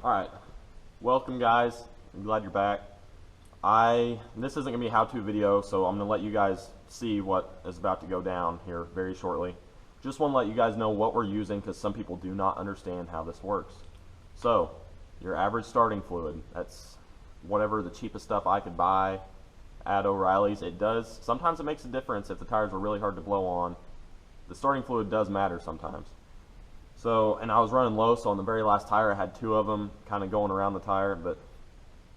Alright, welcome guys. I'm glad you're back. This isn't going to be a how-to video, so I'm going to let you guys see what is about to go down here very shortly. Just want to let you guys know what we're using because some people do not understand how this works. So, your average starting fluid, that's whatever the cheapest stuff I could buy at O'Reilly's. Sometimes it makes a difference if the tires are really hard to blow on. The starting fluid does matter sometimes. So, and I was running low, so on the very last tire I had two of them kind of going around the tire, but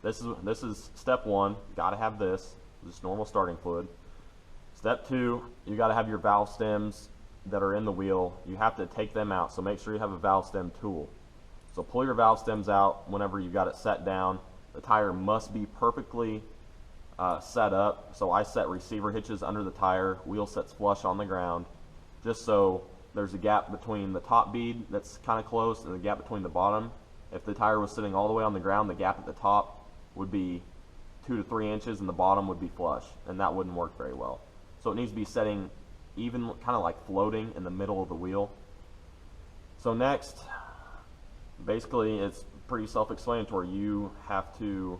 this is step one. Got to have this normal starting fluid. Step two, you got to have your valve stems that are in the wheel. You have to take them out, so make sure you have a valve stem tool. So pull your valve stems out whenever you got it set down. The tire must be perfectly set up. So I set receiver hitches under the tire, wheel sets flush on the ground, just so there's a gap between the top bead that's kind of close and the gap between the bottom. If the tire was sitting all the way on the ground, the gap at the top would be 2 to 3 inches and the bottom would be flush, and that wouldn't work very well. So it needs to be setting even, kind of like floating in the middle of the wheel. So next, basically it's pretty self-explanatory. You have to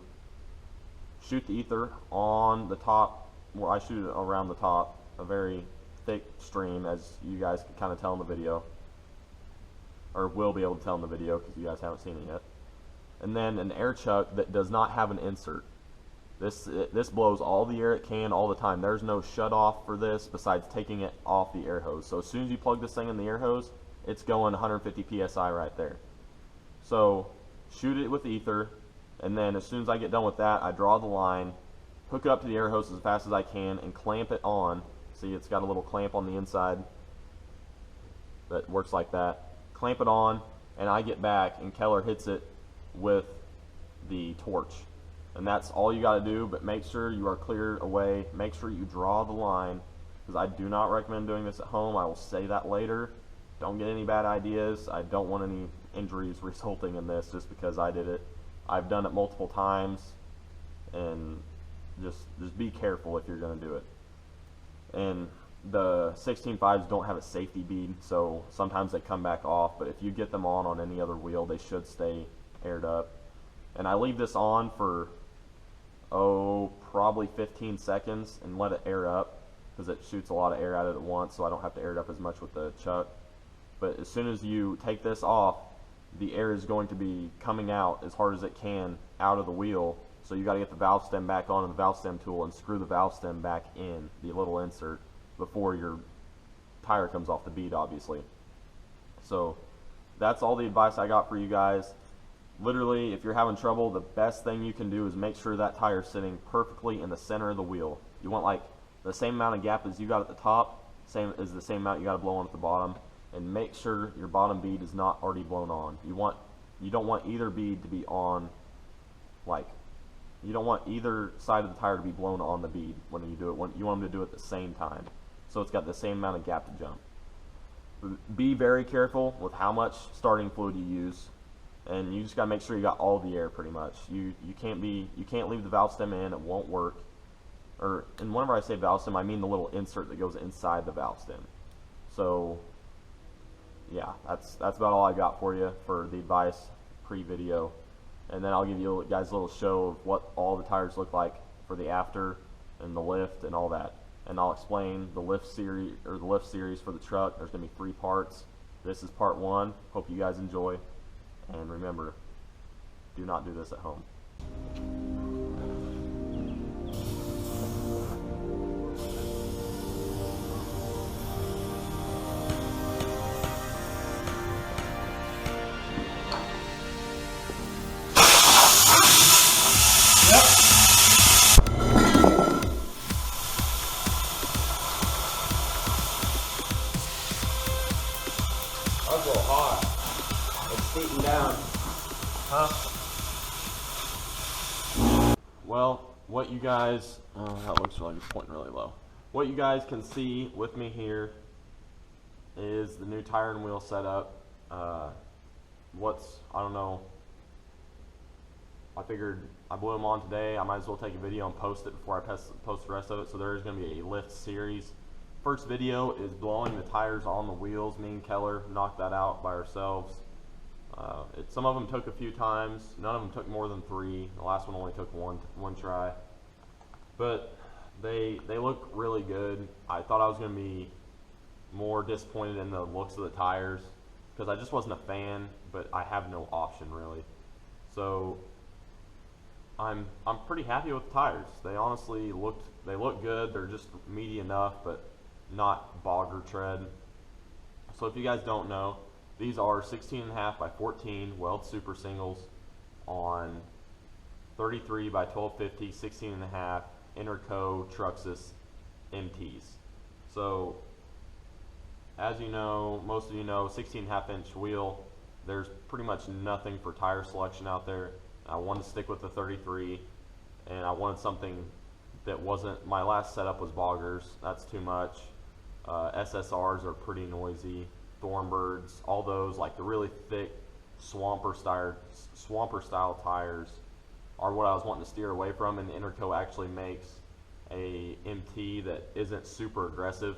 shoot the ether on the top. Well, I shoot it around the top, a very thick stream, as you guys can kind of tell in the video, or will be able to tell in the video because you guys haven't seen it yet. And then an air chuck that does not have an insert. This blows all the air it can all the time. There's no shut off for this besides taking it off the air hose. So as soon as you plug this thing in the air hose, it's going 150 psi right there. So shoot it with ether, and then as soon as I get done with that, I draw the line, hook it up to the air hose as fast as I can, and clamp it on. See, it's got a little clamp on the inside that works like that. Clamp it on, and I get back, and Keller hits it with the torch. And that's all you got to do, but make sure you are clear away. Make sure you draw the line, because I do not recommend doing this at home. I will say that later. Don't get any bad ideas. I don't want any injuries resulting in this just because I did it. I've done it multiple times, and just be careful if you're going to do it. And the 16.5s don't have a safety bead, so sometimes they come back off, but if you get them on any other wheel, they should stay aired up. And I leave this on for probably 15 seconds and let it air up, because it shoots a lot of air at it at once, so I don't have to air it up as much with the chuck. But as soon as you take this off, the air is going to be coming out as hard as it can out of the wheel. So you got to get the valve stem back on the valve stem tool and screw the valve stem back in the little insert before your tire comes off the bead, obviously. So that's all the advice I got for you guys. Literally, if you're having trouble, the best thing you can do is make sure that tire's sitting perfectly in the center of the wheel. You want like the same amount of gap as you got at the top, same amount you got to blow on at the bottom, and make sure your bottom bead is not already blown on. You don't want either bead to be on, like, you don't want either side of the tire to be blown on the bead when you do it. You want them to do it at the same time, so it's got the same amount of gap to jump. Be very careful with how much starting fluid you use, and you just got to make sure you got all the air pretty much. You can't leave the valve stem in; it won't work. And whenever I say valve stem, I mean the little insert that goes inside the valve stem. So yeah, that's about all I got for you for the advice pre-video. And then I'll give you guys a little show of what all the tires look like for the after and the lift and all that. And I'll explain the lift series for the truck. There's going to be 3 parts. This is part 1. Hope you guys enjoy. And remember, do not do this at home. That's a little hot. It's heating down. Huh? Well, what you guys, that looks really, pointing really low. What you guys can see with me here is the new tire and wheel setup. I don't know. I figured I blew them on today. I might as well take a video and post it before I post the rest of it. So there is going to be a lift series. First video is blowing the tires on the wheels. Me and Keller knocked that out by ourselves. Some of them took a few times. None of them took more than 3. The last one only took one try. But they look really good. I thought I was going to be more disappointed in the looks of the tires because I just wasn't a fan, but I have no option really. So I'm pretty happy with the tires. They honestly look good. They're just meaty enough, but not bogger tread. So if you guys don't know, these are 16.5 by 14 Welds Super Singles on 33 by 12.50 16.5 INTERCOS Truxus MTs. So as you know, most of you know, 16.5 inch wheel. There's pretty much nothing for tire selection out there. I wanted to stick with the 33, and I wanted something that wasn't, my last setup was boggers. That's too much. SSRs are pretty noisy. Thornbirds, all those, like the really thick swamper style tires are what I was wanting to steer away from, and the INTERCOS actually makes a MT that isn't super aggressive.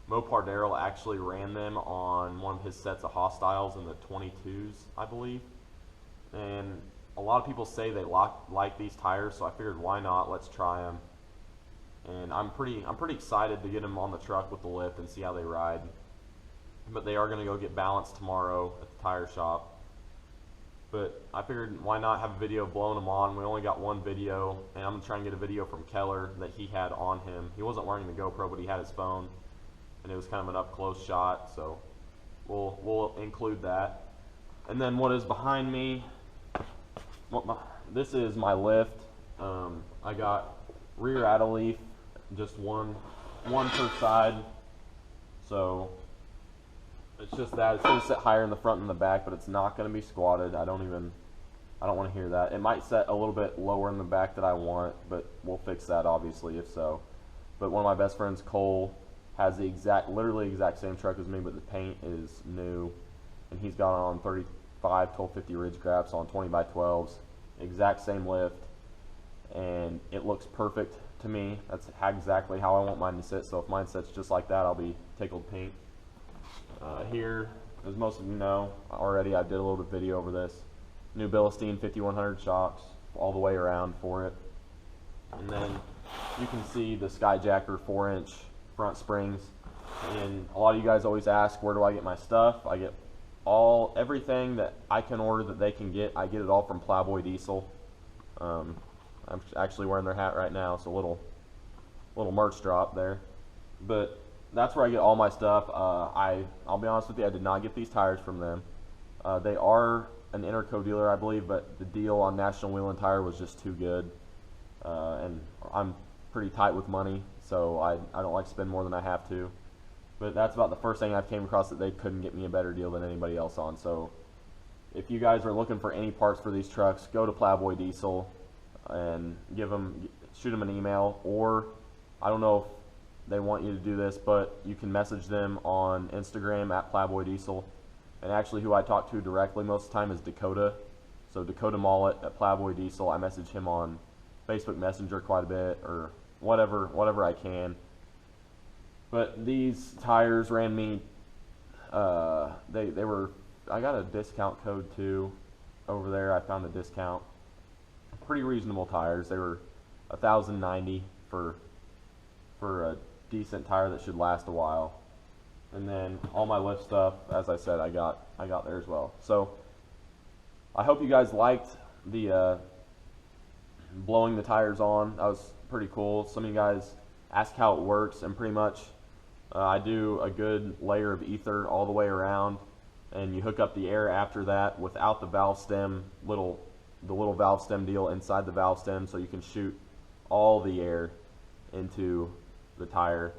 Mopar Darrell actually ran them on one of his sets of Hostiles in the 22s, I believe, and a lot of people say they like these tires, so I figured why not, let's try them. And I'm pretty excited to get them on the truck with the lift and see how they ride. But they are going to go get balanced tomorrow at the tire shop. But I figured why not have a video blowing them on. We only got one video, and I'm going to try and get a video from Keller that he had on him. He wasn't wearing the GoPro, but he had his phone, and it was kind of an up close shot, so we'll include that. And then what is behind me, this is my lift. I got rear addle leaf, just one per side, so it's just that. It's going to sit higher in the front and the back, but it's not going to be squatted. I don't want to hear that. It might set a little bit lower in the back that I want, but we'll fix that obviously if so. But one of my best friends, Cole, has the literally exact same truck as me, but the paint is new, and he's got it on 35 1250 ridge graps on 20 by 12s, exact same lift, and it looks perfect to me. That's exactly how I want mine to sit. So if mine sits just like that, I'll be tickled pink. Here, as most of you know already, I did a little bit of video over this. New Bilstein 5100 shocks all the way around for it. And then you can see the Skyjacker 4-inch front springs. And a lot of you guys always ask, where do I get my stuff? I get everything that I can order that they can get. I get it all from Plowboy Diesel. I'm actually wearing their hat right now, so little merch drop there. But that's where I get all my stuff. I'll be honest with you, I did not get these tires from them. They are an INTERCOS dealer, I believe, but the deal on National Wheel and Tire was just too good. And I'm pretty tight with money, so I don't like to spend more than I have to. But that's about the first thing I came across that they couldn't get me a better deal than anybody else on. So if you guys are looking for any parts for these trucks, go to Plowboy Diesel and shoot them an email, or I don't know if they want you to do this, but you can message them on Instagram at Plowboy Diesel. And actually who I talk to directly most of the time is Dakota. So Dakota Mullet at Plowboy Diesel. I message him on Facebook Messenger quite a bit, or whatever I can. But these tires ran me, I got a discount code too over there. I found a discount. Pretty reasonable tires. They were $1,090 for a decent tire that should last a while. And then all my lift stuff, as I said, I got there as well. So I hope you guys liked the blowing the tires on. That was pretty cool. Some of you guys ask how it works, and pretty much I do a good layer of ether all the way around, and you hook up the air after that without the valve stem, the little valve stem deal inside the valve stem, so you can shoot all the air into the tire.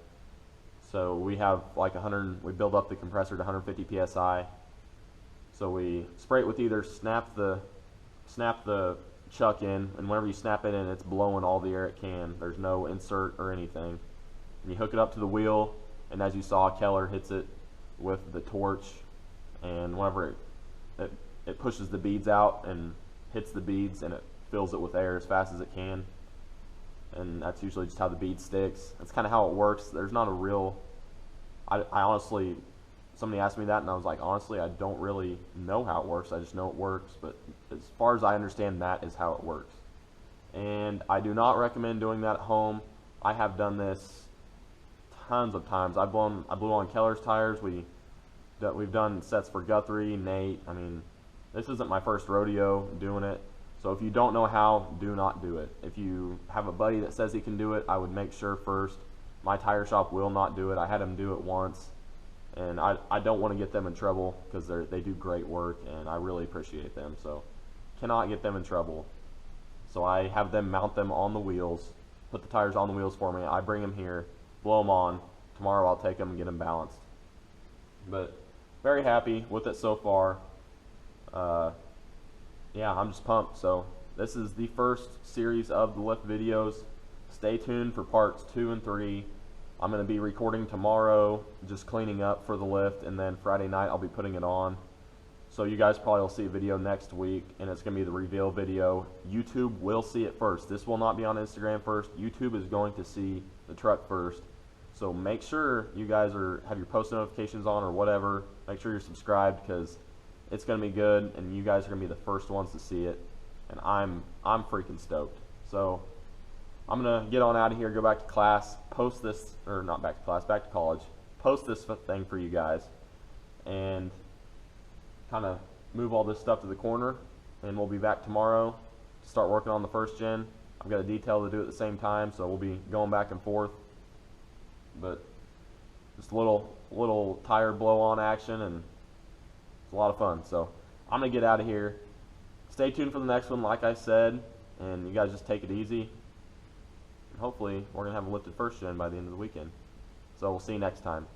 So we have like we build up the compressor to 150 psi. So we spray it with either snap the chuck in, and whenever you snap it in, it's blowing all the air it can. There's no insert or anything. And you hook it up to the wheel, and as you saw, Keller hits it with the torch, and whenever it pushes the beads out and hits the beads, and it fills it with air as fast as it can. And that's usually just how the bead sticks. That's kind of how it works. There's not a real, I honestly, somebody asked me that, and I was like, honestly, I don't really know how it works. I just know it works, but as far as I understand, that is how it works. And I do not recommend doing that at home. I have done this tons of times. I blew on Keller's tires. We've done sets for Guthrie, Nate. I mean, this isn't my first rodeo doing it. So if you don't know how, do not do it. If you have a buddy that says he can do it, I would make sure first. My tire shop will not do it. I had him do it once, and I don't want to get them in trouble because they do great work, and I really appreciate them. So cannot get them in trouble. So I have them mount them on the wheels, put the tires on the wheels for me. I bring them here, blow them on. Tomorrow I'll take them and get them balanced. But very happy with it so far. Yeah, I'm just pumped. So this is the first series of the lift videos. Stay tuned for parts 2 and 3. I'm going to be recording tomorrow, just cleaning up for the lift, and then Friday night I'll be putting it on. So you guys probably will see a video next week, and it's going to be the reveal video. YouTube will see it first. This will not be on Instagram first. YouTube is going to see the truck first. So make sure you guys have your post notifications on or whatever. Make sure you're subscribed, because it's going to be good, and you guys are going to be the first ones to see it. And I'm freaking stoked. So I'm going to get on out of here, go back to class, post this, or not back to class, back to college, post this thing for you guys, and kind of move all this stuff to the corner, and we'll be back tomorrow to start working on the first gen. I've got a detail to do at the same time, so we'll be going back and forth. But just a little tire blow on action, and it's a lot of fun. So I'm going to get out of here. Stay tuned for the next one, like I said, and you guys just take it easy. And hopefully we're going to have a lifted first gen by the end of the weekend. So we'll see you next time.